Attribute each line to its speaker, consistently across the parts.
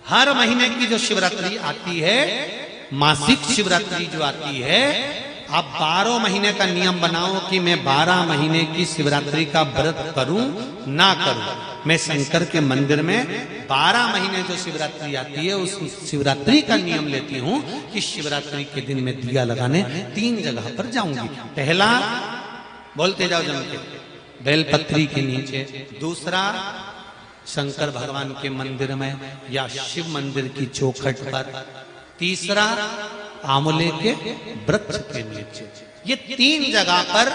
Speaker 1: हर महीने की जो शिवरात्रि आती है, मासिक शिवरात्रि जो आती है, आप 12 महीने का नियम बनाओ कि मैं 12 महीने की शिवरात्रि का व्रत करूं ना करूं। मैं शंकर के मंदिर में 12 महीने जो शिवरात्रि आती है उस शिवरात्रि का नियम लेती हूं कि शिवरात्रि के दिन में दिया लगाने 3 जगह पर जाऊंगी। पहला, बोलते जाओ जम के, बेलपत्री के नीचे। दूसरा, शंकर भगवान के मंदिर में या शिव मंदिर की चौखट पर। तीसरा, आंवले के वृक्ष के नीचे। ये 3 जगह पर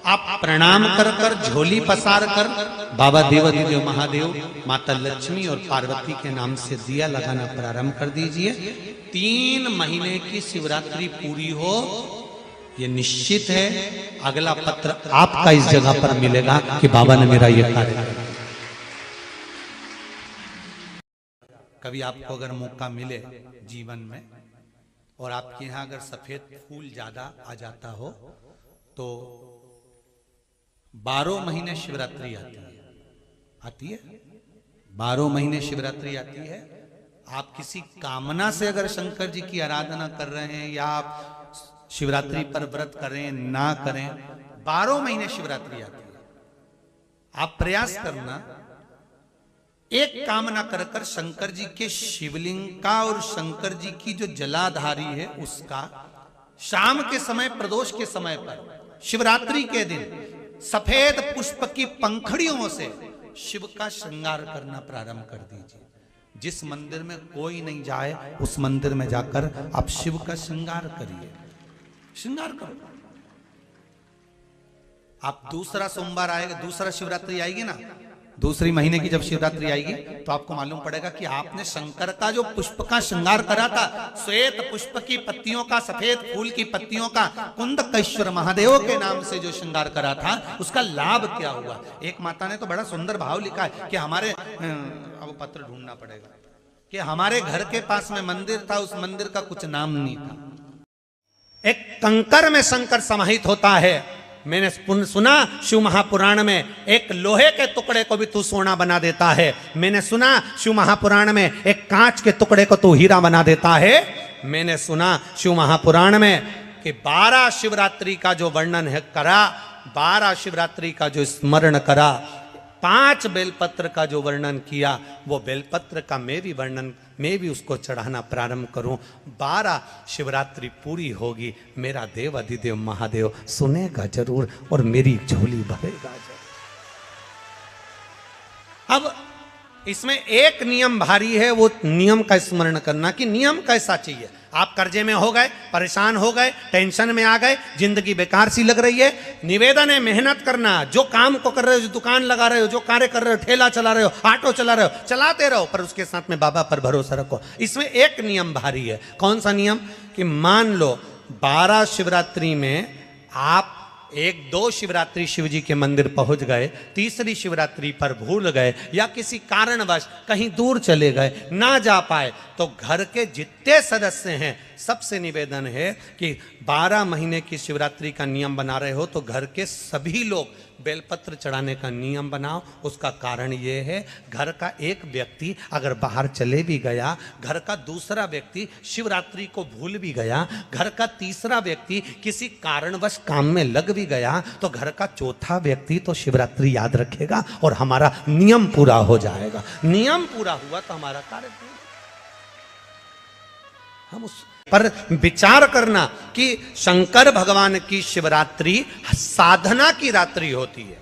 Speaker 1: आप प्रणाम कर कर, झोली पसार कर बाबा देवाधिदेव महादेव, माता लक्ष्मी और पार्वती के नाम से दिया लगाना प्रारंभ कर दीजिए। 3 महीने की शिवरात्रि पूरी हो, ये निश्चित है अगला पत्र आपका इस जगह पर मिलेगा कि बाबा ने मेरा ये कार्य किया। कभी आपको अगर मौका मिले जीवन में और आपके यहाँ अगर सफेद फूल ज्यादा आ जाता हो तो 12 महीने शिवरात्रि आती है 12 महीने शिवरात्रि आती है। आप किसी कामना से अगर शंकर जी की आराधना कर रहे हैं या आप शिवरात्रि पर व्रत करें ना करें, 12 महीने शिवरात्रि आती है। आप प्रयास करना, एक कामना कर कर शंकर जी के शिवलिंग का और शंकर जी की जो जलाधारी है उसका शाम के समय, प्रदोष के समय पर, शिवरात्रि के दिन सफेद पुष्प की पंखड़ियों से शिव का श्रृंगार करना प्रारंभ कर दीजिए। जिस मंदिर में कोई नहीं जाए उस मंदिर में जाकर आप शिव का श्रृंगार करिए, श्रृंगार करो। आप दूसरा सोमवार आएगा, दूसरा शिवरात्रि आएगी ना, दूसरी महीने की जब शिवरात्रि आएगी तो आपको मालूम पड़ेगा कि आपने शंकर का जो पुष्प का श्रृंगार करा था, श्वेत पुष्प की पत्तियों का, सफेद फूल की पत्तियों का, कुंदकेश्वर महादेव के नाम से जो श्रृंगार करा था, उसका लाभ क्या हुआ। एक माता ने तो बड़ा सुंदर भाव लिखा है कि हमारे, अब पत्र ढूंढना पड़ेगा, कि हमारे घर के पास में मंदिर था, उस मंदिर का कुछ नाम नहीं था। एक कंकर में शंकर समाहित होता है। मैंने सुना शिव महापुराण में एक लोहे के टुकड़े को भी तू सोना बना देता है। मैंने सुना शिव महापुराण में एक कांच के टुकड़े को तू हीरा बना देता है। मैंने सुना शिव महापुराण में कि 12 शिवरात्रि का जो वर्णन है करा, 12 शिवरात्रि का जो स्मरण करा, 5 बेलपत्र का जो वर्णन किया, वो बेलपत्र का मैं भी उसको चढ़ाना प्रारंभ करूं। 12 शिवरात्रि पूरी होगी, मेरा देव अधिदेव महादेव सुनेगा जरूर और मेरी झोली भरेगा जरूर। अब इसमें एक नियम भारी है, वो नियम का स्मरण करना कि नियम कैसा चाहिए। आप कर्जे में हो गए, परेशान हो गए, टेंशन में आ गए, जिंदगी बेकार सी लग रही है, निवेदन है मेहनत करना। जो काम को कर रहे हो, जो दुकान लगा रहे हो, जो कार्य कर रहे हो, ठेला चला रहे हो, ऑटो चला रहे हो, चलाते रहो, पर उसके साथ में बाबा पर भरोसा रखो। इसमें एक नियम भारी है। कौन सा नियम? कि मान लो 12 शिवरात्रि में आप 1-2 शिवरात्रि शिव जी के मंदिर पहुंच गए, तीसरी शिवरात्रि पर भूल गए या किसी कारणवश कहीं दूर चले गए, ना जा पाए, तो घर के जितने सदस्य हैं सबसे निवेदन है कि 12 महीने की शिवरात्रि का नियम बना रहे हो तो घर के सभी लोग बेलपत्र चढ़ाने का नियम बनाओ। उसका कारण ये है, घर का एक व्यक्ति अगर बाहर चले भी गया, घर का दूसरा व्यक्ति शिवरात्रि को भूल भी गया, घर का तीसरा व्यक्ति किसी कारणवश काम में लग भी गया, तो घर का चौथा व्यक्ति तो शिवरात्रि याद रखेगा और हमारा नियम पूरा हो जाएगा। नियम पूरा हुआ तो हमारा कार्य पूरा। हम उस पर विचार करना कि शंकर भगवान की शिवरात्रि साधना की रात्रि होती है।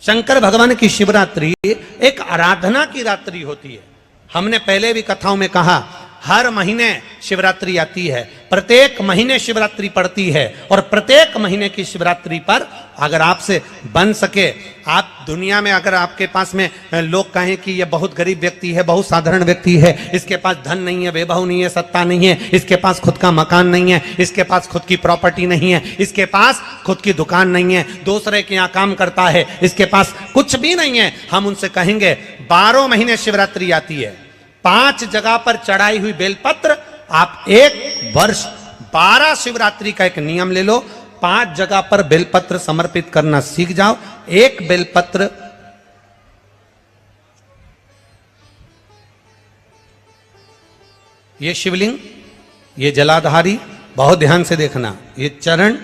Speaker 1: शंकर भगवान की शिवरात्रि एक आराधना की रात्रि होती है। हमने पहले भी कथाओं में कहा, हर महीने शिवरात्रि आती है, प्रत्येक महीने शिवरात्रि पड़ती है, और प्रत्येक महीने की शिवरात्रि पर अगर आपसे बन सके, आप दुनिया में अगर आपके पास में लोग कहें कि ये बहुत गरीब व्यक्ति है, बहुत साधारण व्यक्ति है, इसके पास धन नहीं है, वैभव नहीं है, सत्ता नहीं है, इसके पास खुद का मकान नहीं है, इसके पास खुद की प्रॉपर्टी नहीं है, इसके पास खुद की दुकान नहीं है, दूसरे के यहाँ काम करता है, इसके पास कुछ भी नहीं है, हम उनसे कहेंगे 12 महीने शिवरात्रि आती है, 5 जगह पर चढ़ाई हुई बेलपत्र, आप 1 वर्ष 12 शिवरात्रि का एक नियम ले लो, 5 जगह पर बेलपत्र समर्पित करना सीख जाओ। एक बेलपत्र ये शिवलिंग, ये जलाधारी, बहुत ध्यान से देखना, ये चरण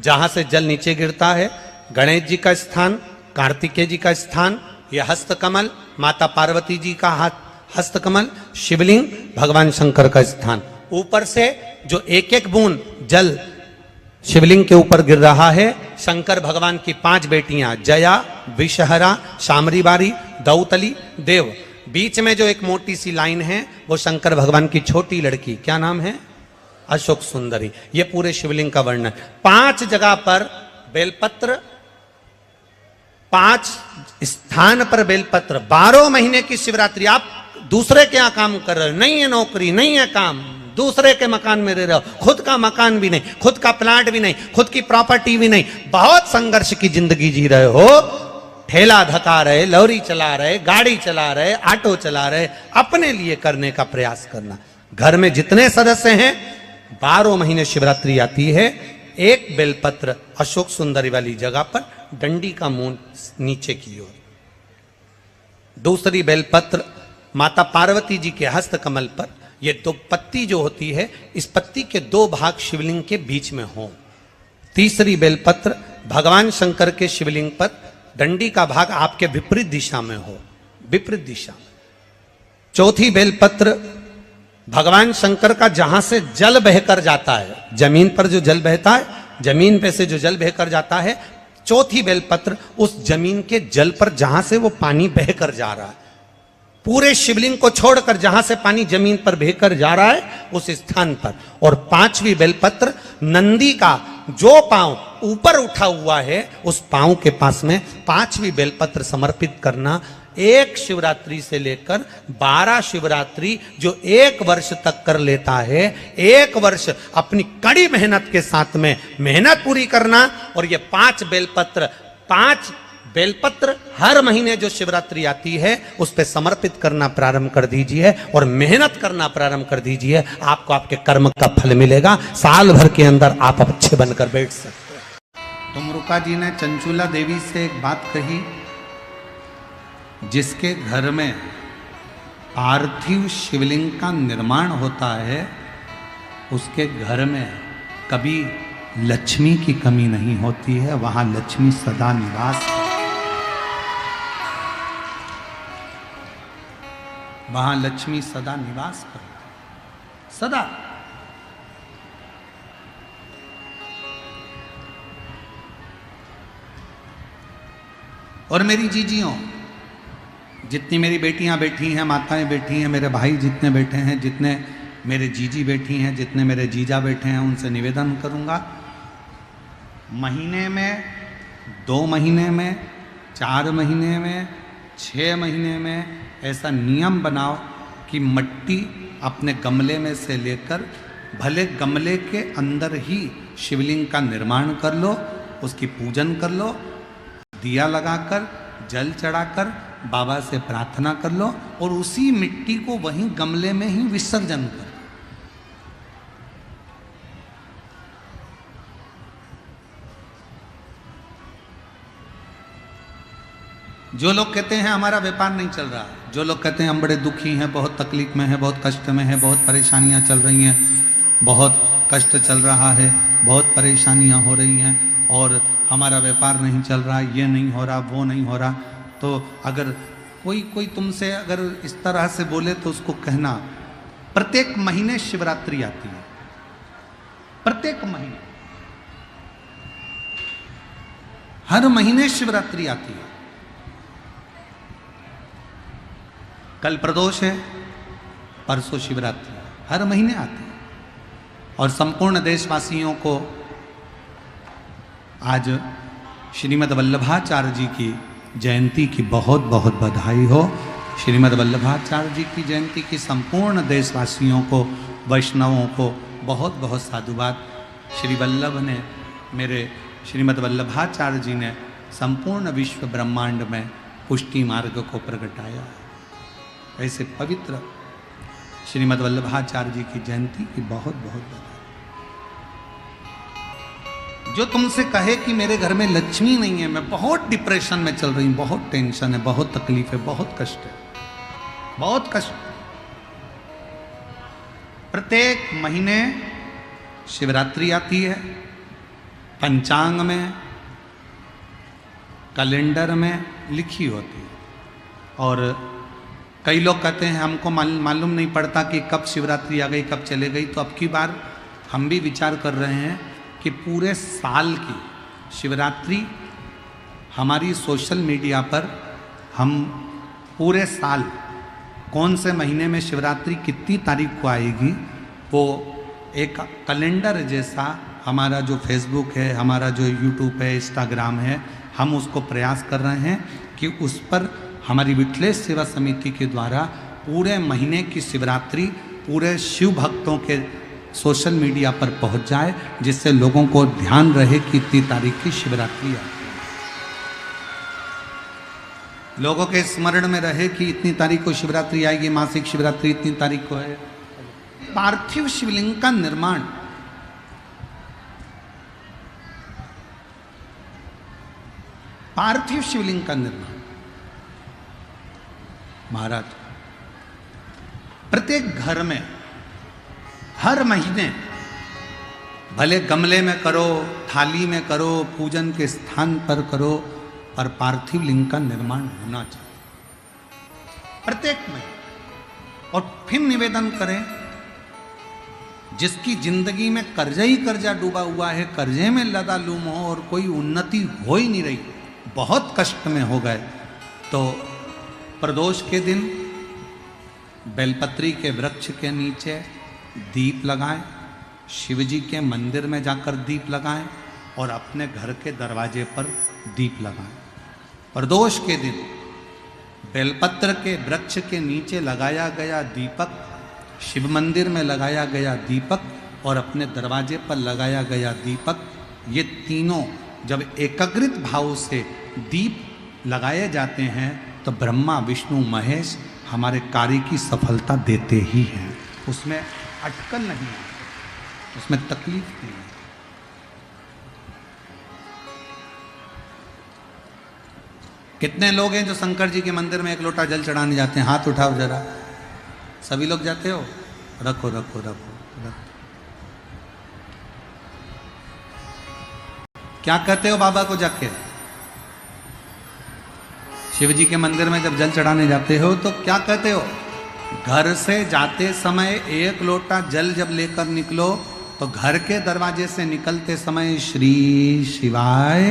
Speaker 1: जहां से जल नीचे गिरता है, गणेश जी का स्थान, कार्तिकेय जी का स्थान, ये हस्तकमल, माता पार्वती जी का हाथ हस्तकमल, शिवलिंग, भगवान शंकर का स्थान। ऊपर से जो एक एक बूंद जल शिवलिंग के ऊपर गिर रहा है, शंकर भगवान की 5 बेटियां, जया, विषहरा, शामरीबारी, दौतली, देव। बीच में जो एक मोटी सी लाइन है वो शंकर भगवान की छोटी लड़की, क्या नाम है? अशोक सुंदरी। ये पूरे शिवलिंग का वर्णन। 5 जगह पर बेलपत्र, 5 स्थान पर बेलपत्र। 12 महीने की शिवरात्रि। आप दूसरे के यहां काम कर रहे हो, नहीं है नौकरी, नहीं है काम, दूसरे के मकान में रह रहे हो, खुद का मकान भी नहीं, खुद का प्लाट भी नहीं, खुद की प्रॉपर्टी भी नहीं, बहुत संघर्ष की जिंदगी जी रहे हो, ठेला धका रहे, लॉरी चला रहे, गाड़ी चला रहे, ऑटो चला रहे, अपने लिए करने का प्रयास करना। घर में जितने सदस्य हैं, 12 महीने शिवरात्रि आती है, एक बेलपत्र अशोक सुंदरी वाली जगह पर, डंडी का मुंह नीचे की ओर। दूसरी बेलपत्र माता पार्वती जी के हस्त कमल पर। ये 2 पत्ती जो होती है, इस पत्ती के 2 भाग शिवलिंग के बीच में हो। तीसरी बेलपत्र भगवान शंकर के शिवलिंग पर, डंडी का भाग आपके विपरीत दिशा में हो, विपरीत दिशा में। चौथी बेलपत्र भगवान शंकर का जहां से जल बहकर जाता है, जमीन पर जो जल बहता है, जमीन पे से जो जल बहकर जाता है, चौथी बेलपत्र उस जमीन के जल पर जहां से वो पानी बहकर जा रहा है, पूरे शिवलिंग को छोड़कर जहां से पानी जमीन पर बहकर जा रहा है उस स्थान पर। और 5वीं बेलपत्र नंदी का जो पांव ऊपर उठा हुआ है, उस पांव के पास में 5वीं बेलपत्र समर्पित करना। एक शिवरात्रि से लेकर 12 शिवरात्रि जो 1 वर्ष तक कर लेता है, 1 वर्ष अपनी कड़ी मेहनत के साथ में मेहनत पूरी करना। और ये 5 बेलपत्र हर महीने जो शिवरात्रि आती है उस पे समर्पित करना प्रारंभ कर दीजिए और मेहनत करना प्रारंभ कर दीजिए। आपको आपके कर्म का फल मिलेगा। साल भर के अंदर आप अच्छे बनकर बैठ सकते हैं। तुमरुका जी ने चंचुला देवी से एक बात कही, जिसके घर में पार्थिव शिवलिंग का निर्माण होता है, उसके घर में कभी लक्ष्मी की कमी नहीं होती है, वहां लक्ष्मी सदा निवास, वहां लक्ष्मी सदा निवास करती, सदा। और मेरी जीजियों, जितनी मेरी बेटियां बैठी हैं, माताएं बैठी हैं, मेरे भाई जितने बैठे हैं, जितने मेरे जीजी बैठी हैं, जितने मेरे जीजा बैठे हैं, उनसे निवेदन करूंगा, महीने में, 2 महीने में, 4 महीने में, 6 महीने में ऐसा नियम बनाओ कि मिट्टी अपने गमले में से लेकर, भले गमले के अंदर ही शिवलिंग का निर्माण कर लो, उसकी पूजन कर लो, दिया लगाकर, जल चढ़ाकर बाबा से प्रार्थना कर लो और उसी मिट्टी को वहीं गमले में ही विसर्जन कर। जो लोग कहते हैं हमारा व्यापार नहीं चल रहा, जो लोग कहते हैं हम बड़े दुखी हैं, बहुत तकलीफ में हैं, बहुत कष्ट में हैं, बहुत परेशानियां चल रही हैं, बहुत कष्ट चल रहा है, बहुत परेशानियां हो रही हैं और हमारा व्यापार नहीं चल रहा, ये नहीं हो रहा, वो नहीं हो रहा, तो अगर कोई तुमसे अगर इस तरह से बोले तो उसको कहना, प्रत्येक महीने शिवरात्रि आती है, प्रत्येक महीने, हर महीने शिवरात्रि आती है। कल प्रदोष है, परसों शिवरात्रि, हर महीने आती है। और संपूर्ण देशवासियों को आज श्रीमद् वल्लभाचार्य जी की जयंती की बहुत बहुत बधाई हो। श्रीमद् वल्लभाचार्य जी की जयंती की संपूर्ण देशवासियों को, वैष्णवों को बहुत बहुत साधुवाद। श्री वल्लभ ने, मेरे श्रीमद् वल्लभाचार्य जी ने संपूर्ण विश्व ब्रह्मांड में पुष्टि मार्ग को प्रगटाया। ऐसे पवित्र श्रीमद् वल्लभाचार्य जी की जयंती की बहुत बहुत बधाई। जो तुमसे कहे कि मेरे घर में लक्ष्मी नहीं है, मैं बहुत डिप्रेशन में चल रही हूं, बहुत टेंशन है, बहुत तकलीफ है, बहुत कष्ट है, बहुत कष्ट, प्रत्येक महीने शिवरात्रि आती है। पंचांग में, कैलेंडर में लिखी होती है। और कई लोग कहते हैं हमको मालूम नहीं पड़ता कि कब शिवरात्रि आ गई, कब चले गई। तो अब की बार हम भी विचार कर रहे हैं कि पूरे साल की शिवरात्रि हमारी सोशल मीडिया पर हम पूरे साल कौन से महीने में शिवरात्रि कितनी तारीख को आएगी, वो एक कैलेंडर जैसा हमारा जो फेसबुक है, हमारा जो यूट्यूब है, इंस्टाग्राम है, हम उसको प्रयास कर रहे हैं कि उस पर हमारी विठलेश सेवा समिति के द्वारा पूरे महीने की शिवरात्रि पूरे शिव भक्तों के सोशल मीडिया पर पहुंच जाए, जिससे लोगों को ध्यान रहे कि इतनी तारीख की शिवरात्रि है, लोगों के स्मरण में रहे कि इतनी तारीख को शिवरात्रि आएगी, मासिक शिवरात्रि इतनी तारीख को है। पार्थिव शिवलिंग का निर्माण पार्थिव शिवलिंग का निर्माण महाराज प्रत्येक घर में हर महीने, भले गमले में करो, थाली में करो, पूजन के स्थान पर करो, पर पार्थिव लिंग का निर्माण होना चाहिए प्रत्येक महीने। और फिर निवेदन करें, जिसकी जिंदगी में कर्जा ही कर्जा डूबा हुआ है, कर्जे में लदालूम हो और कोई उन्नति हो ही नहीं रही, बहुत कष्ट में हो गए, तो प्रदोष के दिन बेलपत्री के वृक्ष के नीचे दीप लगाएं, शिवजी के मंदिर में जाकर दीप लगाएं और अपने घर के दरवाजे पर दीप लगाएं। प्रदोष के दिन बेलपत्र के वृक्ष के नीचे लगाया गया दीपक, शिव मंदिर में लगाया गया दीपक और अपने दरवाजे पर लगाया गया दीपक, ये तीनों जब एकाग्रित भाव से दीप लगाए जाते हैं तो ब्रह्मा विष्णु महेश हमारे कार्य की सफलता देते ही हैं। उसमें अटकल नहीं है, उसमें तकलीफ नहीं है। कितने लोग हैं जो शंकर जी के मंदिर में एक लोटा जल चढ़ाने जाते हैं? हाथ उठाओ जरा। सभी लोग जाते हो? रखो रखो रखो रखो। क्या कहते हो बाबा को जाके? शिव जी के मंदिर में जब जल चढ़ाने जाते हो तो क्या कहते हो? घर से जाते समय एक लोटा जल जब लेकर निकलो तो घर के दरवाजे से निकलते समय श्री शिवाय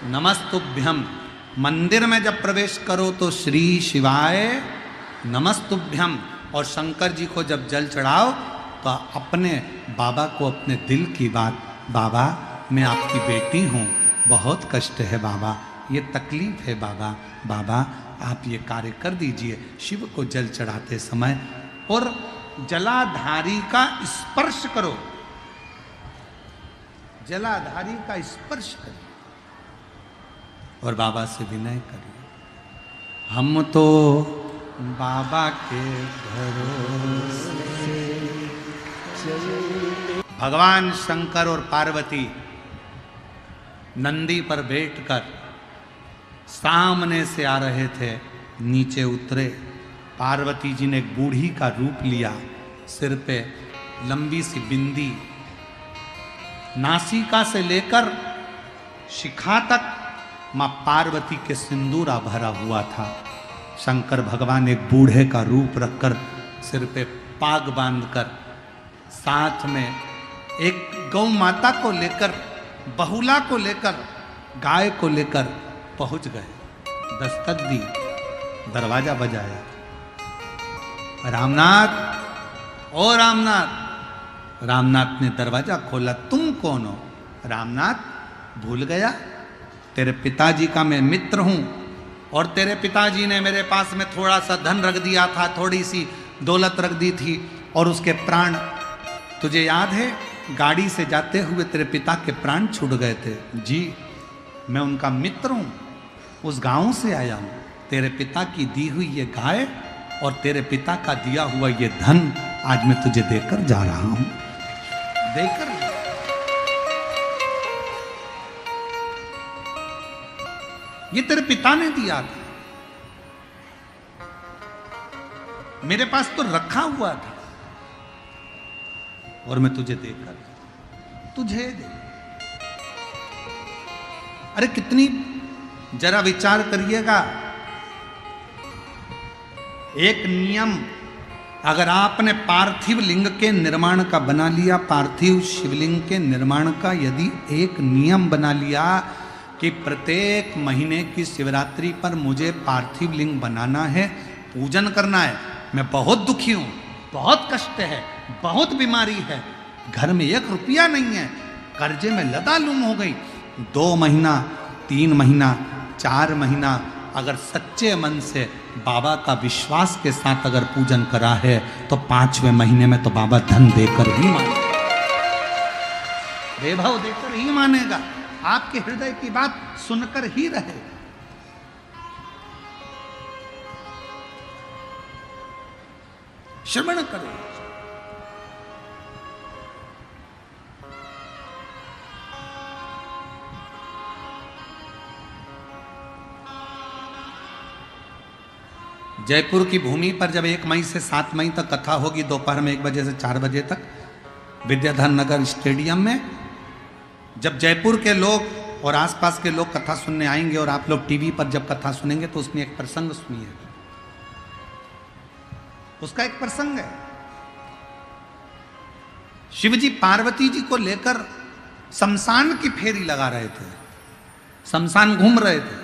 Speaker 1: नमस्तुभ्यम, मंदिर में जब प्रवेश करो तो श्री शिवाय नमस्तुभ्यम, और शंकर जी को जब जल चढ़ाओ तो अपने बाबा को अपने दिल की बात, बाबा मैं आपकी बेटी हूँ, बहुत कष्ट है बाबा, ये तकलीफ है बाबा, बाबा आप ये कार्य कर दीजिए। शिव को जल चढ़ाते समय और जलाधारी का स्पर्श करो, जलाधारी का स्पर्श करो और बाबा से विनय करिए, हम तो बाबा के भरोसे। भगवान शंकर और पार्वती नंदी पर बैठकर सामने से आ रहे थे, नीचे उतरे। पार्वती जी ने एक बूढ़ी का रूप लिया, सिर पे लंबी सी बिंदी, नासिका से लेकर शिखा तक मां पार्वती के सिंदूरा भरा हुआ था। शंकर भगवान एक बूढ़े का रूप रखकर सिर पे पाग बांधकर साथ में एक गौ माता को लेकर, बहुला को लेकर, गाय को लेकर पहुंच गए। दस्तक दी, दरवाजा बजाया, रामनाथ, ओ रामनाथ। रामनाथ ने दरवाजा खोला, तुम कौन हो? रामनाथ भूल गया, तेरे पिताजी का मैं मित्र हूं और तेरे पिताजी ने मेरे पास में थोड़ा सा धन रख दिया था, थोड़ी सी दौलत रख दी थी और उसके प्राण तुझे याद है? गाड़ी से जाते हुए तेरे पिता के प्राण छूट गए थे। जी मैं उनका मित्र हूं, उस गांव से आया हूं। तेरे पिता की दी हुई ये गाय और तेरे पिता का दिया हुआ ये धन आज मैं तुझे देकर जा रहा हूं। देकर ये तेरे पिता ने दिया था, मेरे पास तो रखा हुआ था, और मैं तुझे देकर तुझे दे। अरे कितनी, जरा विचार करिएगा। एक नियम अगर आपने पार्थिव लिंग के निर्माण का बना लिया, पार्थिव शिवलिंग के निर्माण का यदि एक नियम बना लिया कि प्रत्येक महीने की शिवरात्रि पर मुझे पार्थिव लिंग बनाना है, पूजन करना है। मैं बहुत दुखी हूं, बहुत कष्ट है, बहुत बीमारी है, घर में 1 रुपया नहीं है, कर्जे में लदालूम हो गई, 2 महीना 3 महीना 4 महीना अगर सच्चे मन से बाबा का विश्वास के साथ अगर पूजन करा है तो 5वें महीने में तो बाबा धन देकर ही मानेगा, वैभव देकर ही मानेगा, आपके हृदय की बात सुनकर ही रहेगा। श्रवण करो। जयपुर की भूमि पर जब 1 मई से 7 मई तक कथा होगी, दोपहर में 1 बजे से 4 बजे तक विद्याधर नगर स्टेडियम में, जब जयपुर के लोग और आसपास के लोग कथा सुनने आएंगे और आप लोग टीवी पर जब कथा सुनेंगे तो उसमें एक प्रसंग सुनिए। उसका एक प्रसंग है, शिवजी पार्वती जी को लेकर शमशान की फेरी लगा रहे थे, शमशान घूम रहे थे,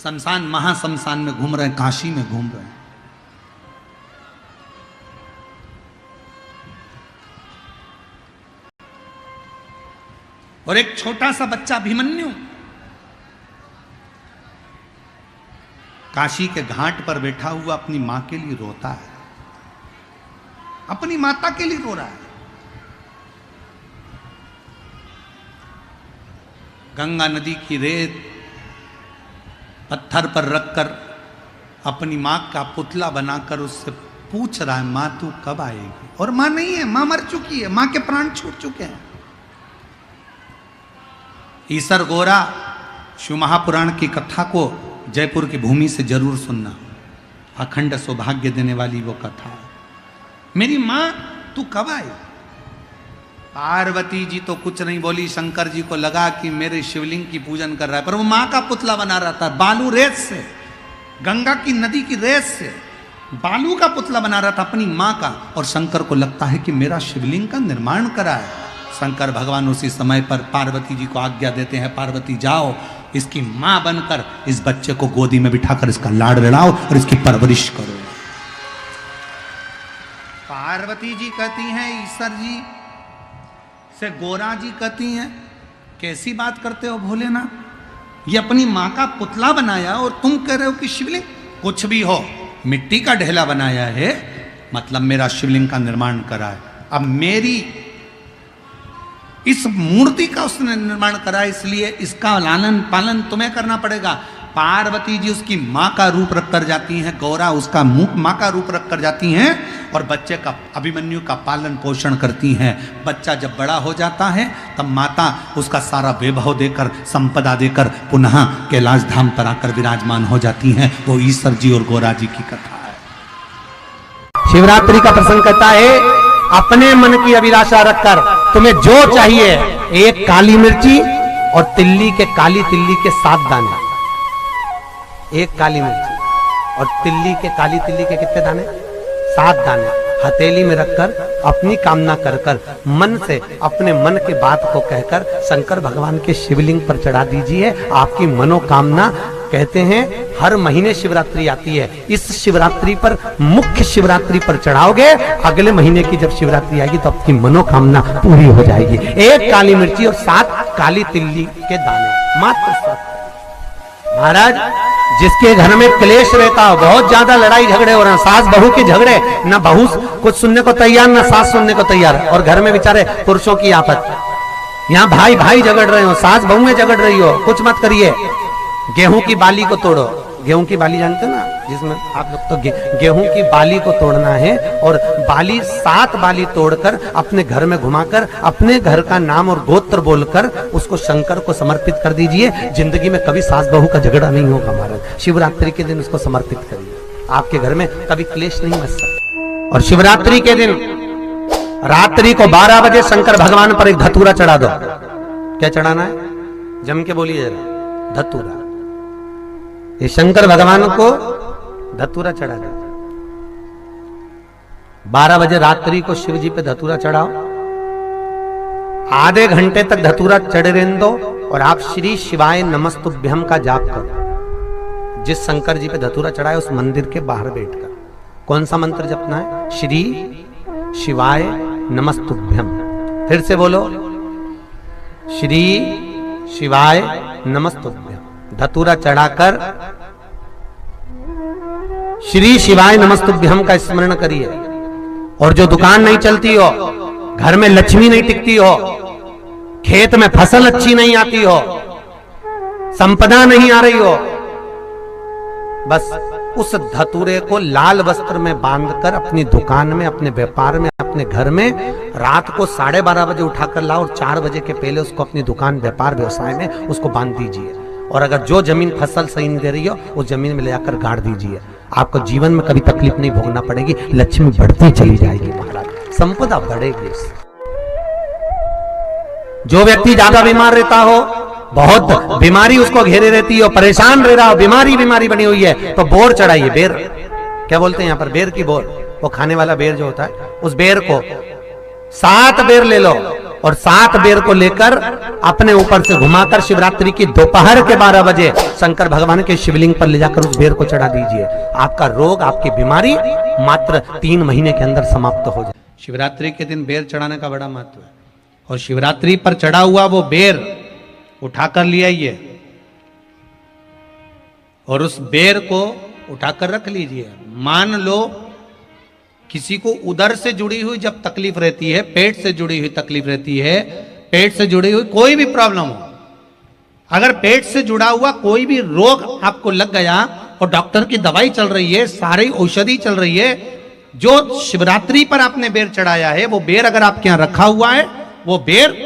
Speaker 1: शमशान महाशमशान में घूम रहे हैं, काशी में घूम रहे हैं। और एक छोटा सा बच्चा अभिमन्यु काशी के घाट पर बैठा हुआ अपनी मां के लिए रोता है, अपनी माता के लिए रो रहा है। गंगा नदी की रेत पत्थर पर रखकर अपनी मां का पुतला बनाकर उससे पूछ रहा है, मां तू कब आएगी? और मां नहीं है, मां मर चुकी है, मां के प्राण छूट चुके हैं। ईसर गोरा शिव महापुराण की कथा को जयपुर की भूमि से जरूर सुनना, अखंड सौभाग्य देने वाली वो कथा है। मेरी मां तू कब आई? पार्वती जी तो कुछ नहीं बोली, शंकर जी को लगा कि मेरे शिवलिंग की पूजन कर रहा है, पर वो मां का पुतला बना रहा था, बालू रेत से, गंगा की नदी की रेत से बालू का पुतला बना रहा था अपनी मां का। और शंकर को लगता है कि मेरा शिवलिंग का निर्माण करा है। शंकर भगवान उसी समय पर पार्वती जी को आज्ञा देते हैं, पार्वती जाओ इसकी मां बनकर इस बच्चे को गोदी में बिठाकर इसका लाड लड़ाओ और इसकी परवरिश करो। पार्वती जी कहती हैं ईश्वर जी से, गोरा जी कहती हैं कैसी बात करते हो भोलेनाथ, ये अपनी मां का पुतला बनाया और तुम कह रहे हो कि शिवलिंग? कुछ भी हो, मिट्टी का ढेला बनाया है, मतलब मेरा शिवलिंग का निर्माण करा है। अब मेरी इस मूर्ति का उसने निर्माण करा, इसलिए इसका लालन पालन तुम्हें करना पड़ेगा। पार्वती जी उसकी मां का रूप रख कर जाती हैं, गौरा उसका मां का रूप रख कर जाती हैं और बच्चे का, अभिमन्यु का पालन पोषण करती हैं। बच्चा जब बड़ा हो जाता है तब माता उसका सारा वैभव देकर, संपदा देकर पुनः कैलाश धाम पर आकर विराजमान हो जाती हैं। वो ईश्वर जी और गौरा जी की कथा है।
Speaker 2: शिवरात्रि का प्रसंग कहता है, अपने मन की अभिलाषा रखकर तुम्हें जो चाहिए, एक काली मिर्ची और तिल्ली के, काली तिल्ली के 7 दाने, एक काली मिर्ची और तिल्ली के, काली तिल्ली के कितने दाने? 7 दाने हथेली में रखकर अपनी कामना कर कर मन से अपने मन के बात को कहकर शंकर भगवान के शिवलिंग पर चढ़ा दीजिए। आपकी मनोकामना, कहते हैं हर महीने शिवरात्रि आती है, इस शिवरात्रि पर, मुख्य शिवरात्रि पर चढ़ाओगे, अगले महीने की जब शिवरात्रि आएगी तो आपकी मनोकामना पूरी हो जाएगी। एक काली मिर्ची और 7 काली तिल्ली के दाने, मात्र 7। महाराज, जिसके घर में क्लेश रहता हो, बहुत ज्यादा लड़ाई झगड़े हो रहे हैं, सास बहू के झगड़े, ना बहू कुछ सुनने को तैयार ना सास सुनने को तैयार, और घर में बेचारे पुरुषों की आफत, यहाँ भाई भाई झगड़ रहे हो, सास बहू में झगड़ रही हो, कुछ मत करिए। गेहूं की बाली को तोड़ो, गेहूं की बाली जानते ना, जिसमें आप लोग तो गेहूं की बाली को तोड़ना है और बाली 7 बाली तोड़कर अपने घर में घुमाकर अपने घर का नाम और गोत्र बोलकर उसको शंकर को समर्पित कर दीजिए। जिंदगी में कभी सास बहू का झगड़ा नहीं होगा महाराज। शिवरात्रि के दिन उसको समर्पित करिए, आपके घर में कभी क्लेश नहीं मच सकता। और शिवरात्रि के दिन रात्रि को 12 बजे शंकर भगवान पर एक धतूरा चढ़ा दो। क्या चढ़ाना है? जम के बोलिए जरा। धतूरा। ये शंकर भगवान को धतूरा चढ़ा दो। 12 बजे रात्रि को शिव जी पे धतूरा चढ़ाओ। आधे घंटे तक धतूरा चढ़े रहने दो और आप श्री शिवाय नमस्तुभ्यम का जाप करो। जिस शंकर जी पे धतूरा चढ़ाए उस मंदिर के बाहर बैठकर कौन सा मंत्र जपना है? श्री शिवाय नमस्तुभ्यम। फिर से बोलो, श्री शिवाय नमस्तुभ्यम। धतूरा चढ़ाकर श्री शिवाय नमस्तुभ्यम का स्मरण करिए। और जो दुकान नहीं चलती हो, घर में लक्ष्मी नहीं टिकती हो, खेत में फसल अच्छी नहीं आती हो, संपदा नहीं आ रही हो, बस उस धतूरे को लाल वस्त्र में बांधकर अपनी दुकान में, अपने व्यापार में, अपने घर में रात को 12:30 बजे उठाकर लाओ और 4 बजे के पहले उसको अपनी दुकान, व्यापार, व्यवसाय में उसको बांध दीजिए। और अगर जो जमीन फसल सही नहीं दे रही हो उस जमीन में ले जाकर गाड़ दीजिए। आपको जीवन में कभी तकलीफ नहीं भोगना पड़ेगी। लक्ष्मी बढ़ती चली जाएगी महाराज, संपदा बढ़ेगी। जो व्यक्ति ज्यादा बीमार रहता हो, बहुत बीमारी उसको घेरे रहती हो, परेशान रह रहा हो, बीमारी बनी हुई है, तो बोर चढ़ाइए। बेर क्या बोलते हैं यहाँ पर? बेर की बोर, वो खाने वाला बेर जो होता है, उस बेर को 7 बेर ले लो और 7 बेर को लेकर अपने ऊपर से घुमाकर शिवरात्रि की दोपहर के 12 बजे शंकर भगवान के शिवलिंग पर ले जाकर उस बेर को चढ़ा दीजिए। आपका रोग, आपकी बीमारी मात्र 3 महीने के अंदर समाप्त हो जाए। शिवरात्रि के दिन बेर चढ़ाने का बड़ा महत्व है। और शिवरात्रि पर चढ़ा हुआ वो बेर उठाकर ले आइए और उस बेर को उठाकर रख लीजिए। मान लो किसी को उदर से जुड़ी हुई जब तकलीफ रहती है, पेट से जुड़ी हुई तकलीफ रहती है, पेट से जुड़ी हुई कोई भी प्रॉब्लम हो, अगर पेट से जुड़ा हुआ कोई भी रोग आपको लग गया और डॉक्टर की दवाई चल रही है, सारी औषधि चल रही है, जो शिवरात्रि पर आपने बेर चढ़ाया है वो बेर अगर आपके यहां रखा हुआ है, वो बेर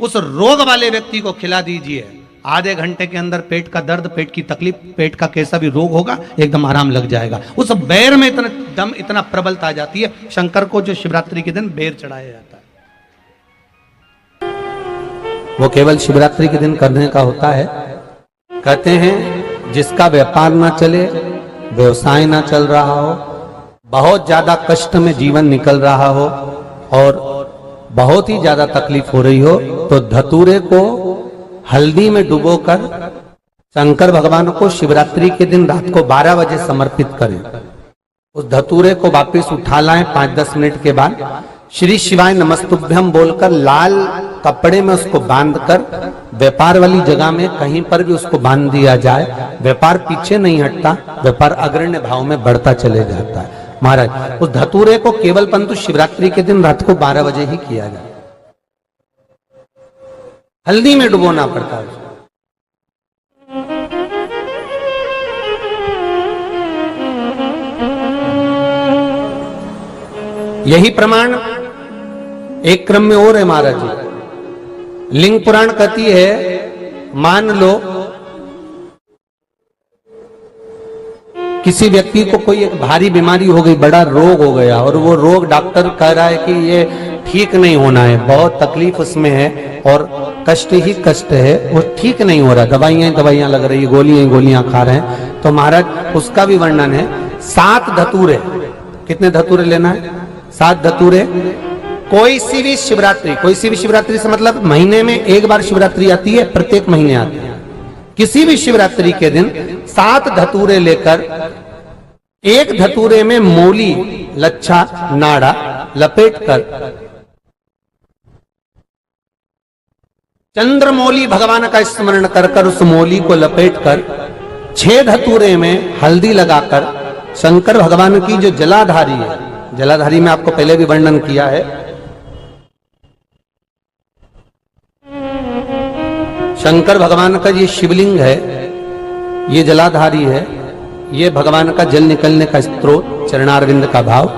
Speaker 2: उस रोग वाले व्यक्ति को खिला दीजिए। आधे घंटे के अंदर पेट का दर्द, पेट की तकलीफ, पेट का कैसा भी रोग होगा एकदम आराम लग जाएगा। उस बेर में इतना दम, इतना प्रबलता आ जाती है शंकर को, जो शिवरात्रि के दिन बेर चढ़ाया जाता है। वो केवल शिवरात्रि के दिन करने का होता है। कहते हैं जिसका व्यापार ना चले, व्यवसाय ना चल रहा हो, बहुत ज्यादा कष्ट में जीवन निकल रहा हो और बहुत ही ज्यादा तकलीफ हो रही हो, तो धतूरे को हल्दी में डुबोकर शंकर भगवान को शिवरात्रि के दिन रात को 12 बजे समर्पित करें। उस धतूरे को वापस उठा लाएं 5-10 मिनट के बाद, श्री शिवाय नमस्तुभ्यम बोलकर लाल कपड़े में उसको बांधकर व्यापार वाली जगह में कहीं पर भी उसको बांध दिया जाए। व्यापार पीछे नहीं हटता, व्यापार अग्रण्य भाव में बढ़ता चले जाता है। महाराज उस धतूरे को केवल परंतु शिवरात्रि के दिन रात को 12 बजे ही किया जाए। हल्दी में डुबोना पड़ता है। यही प्रमाण एक क्रम में और है महाराज जी। लिंग पुराण कहती है, मान लो किसी व्यक्ति को कोई एक भारी बीमारी हो गई, बड़ा रोग हो गया और वो रोग डॉक्टर कह रहा है कि ये ठीक नहीं होना है, बहुत तकलीफ उसमें है और कष्ट ही कष्ट है, वो ठीक नहीं हो रहा, दवाइयां लग रही, गोलियां खा रहे हैं, तो महाराज उसका भी वर्णन है। 7 धतूरे, कितने धतूरे लेना है? 7 धतूरे। कोई सी भी शिवरात्रि से मतलब महीने में एक बार शिवरात्रि आती है, प्रत्येक महीने आती है। किसी भी शिवरात्रि के दिन 7 धतूरे लेकर, एक धतूरे में मूली, लच्छा, नाड़ा लपेटकर चंद्रमौली भगवान का स्मरण कर उस मौली को लपेटकर 6 धतूरे में हल्दी लगाकर शंकर भगवान की जो जलाधारी है, जलाधारी में आपको पहले भी वर्णन किया है, शंकर भगवान का ये शिवलिंग है, ये जलाधारी है, ये भगवान का जल निकलने का स्रोत, चरणारविंद का भाव।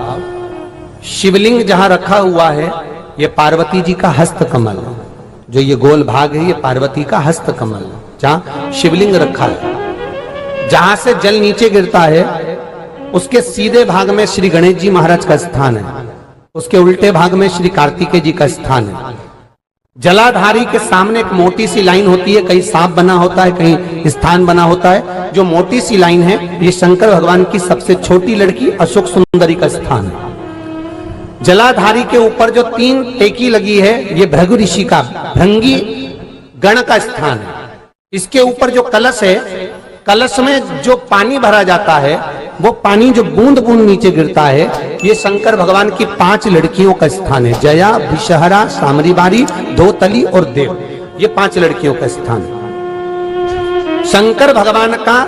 Speaker 2: शिवलिंग जहां रखा हुआ है ये पार्वती जी का हस्त कमल है, जो ये गोल भाग है ये पार्वती का हस्त कमल है, जहां शिवलिंग रखा है। जहां से जल नीचे गिरता है उसके सीधे भाग में श्री गणेश जी महाराज का स्थान है। उसके उल्टे भाग में श्री कार्तिकेय जी का स्थान है। जलाधारी के सामने एक मोटी सी लाइन होती है, कहीं सांप बना होता है, कहीं स्थान बना होता है। जो मोटी सी लाइन है ये शंकर भगवान की सबसे छोटी लड़की अशोक सुंदरी का स्थान है। जलाधारी के ऊपर जो 3 टेकी लगी है ये भृगु ऋषि का भृंगी गण का स्थान है। इसके ऊपर जो कलश है, कलश में जो पानी भरा जाता है वो पानी जो बूंद बूंद नीचे गिरता है ये शंकर भगवान की 5 लड़कियों का स्थान है। जया, विषहरा, सामरीबारी, धोतली और देव, ये 5 लड़कियों का स्थान है। शंकर भगवान का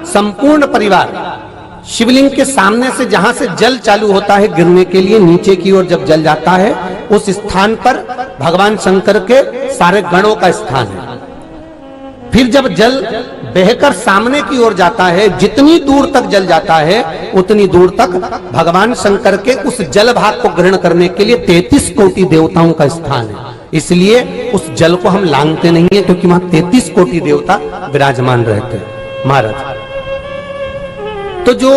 Speaker 2: संपूर्ण परिवार शिवलिंग के सामने से जहां से जल चालू होता है गिरने के लिए नीचे की ओर जब जल जाता है उस स्थान पर भगवान शंकर के सारे गणों का स्थान है। फिर जब जल बहकर सामने की ओर जाता है, जितनी दूर तक जल जाता है उतनी दूर तक भगवान शंकर के उस जल भाग को ग्रहण करने के लिए 33 कोटि देवताओं का स्थान है। इसलिए उस जल को हम लांघते नहीं है क्योंकि वहां 33 कोटि देवता विराजमान रहते हैं। महाराज तो जो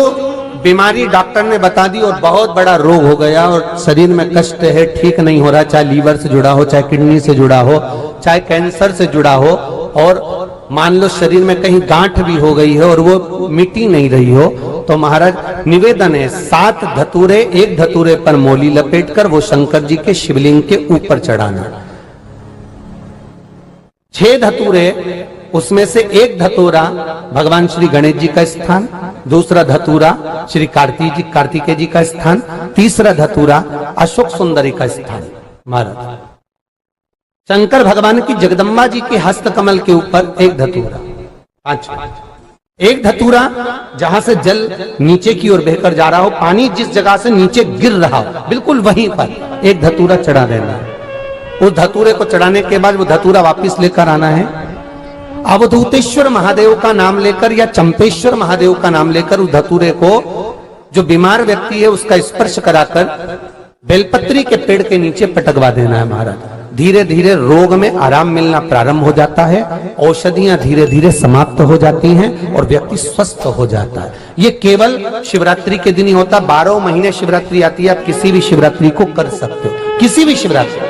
Speaker 2: बीमारी डॉक्टर ने बता दी और बहुत बड़ा रोग हो गया और शरीर में कष्ट है, ठीक नहीं हो रहा, चाहे लीवर से जुड़ा हो, चाहे किडनी से जुड़ा हो, चाहे कैंसर से जुड़ा हो, और मान लो शरीर में कहीं गांठ भी हो गई है और वो मिटी नहीं रही हो, तो महाराज निवेदन है 7 धतूरे, एक धतूरे पर मोली लपेटकर वो शंकर जी के शिवलिंग के ऊपर चढ़ाना। 6 धतूरे, उसमें से एक धतूरा भगवान श्री गणेश जी का स्थान, दूसरा धतूरा श्री कार्तिकेय जी का स्थान, तीसरा धतूरा अशोक सुंदरी का स्थान। महाराज शंकर भगवान की जगदम्बा जी के हस्त कमल के ऊपर एक धतूरा, 5 एक धतूरा जहां से जल नीचे की ओर बहकर जा रहा हो, पानी जिस जगह से नीचे गिर रहा हो बिल्कुल वहीं पर एक धतूरा चढ़ा देना है। उस धतूरे को चढ़ाने के बाद वो धतूरा वापस लेकर आना है। अवधूतेश्वर महादेव का नाम लेकर या चंपेश्वर महादेव का नाम लेकर उस धतूरे को जो बीमार व्यक्ति है उसका स्पर्श कराकर बेलपत्री के पेड़ के नीचे पटकवा देना है। महाराज धीरे धीरे रोग में आराम मिलना प्रारंभ हो जाता है, औषधियां धीरे धीरे समाप्त हो जाती हैं और व्यक्ति स्वस्थ हो जाता है। ये केवल शिवरात्रि के दिन ही होता, 12 महीने शिवरात्रि आती है, आप किसी भी शिवरात्रि को कर सकते हो, किसी भी शिवरात्रि।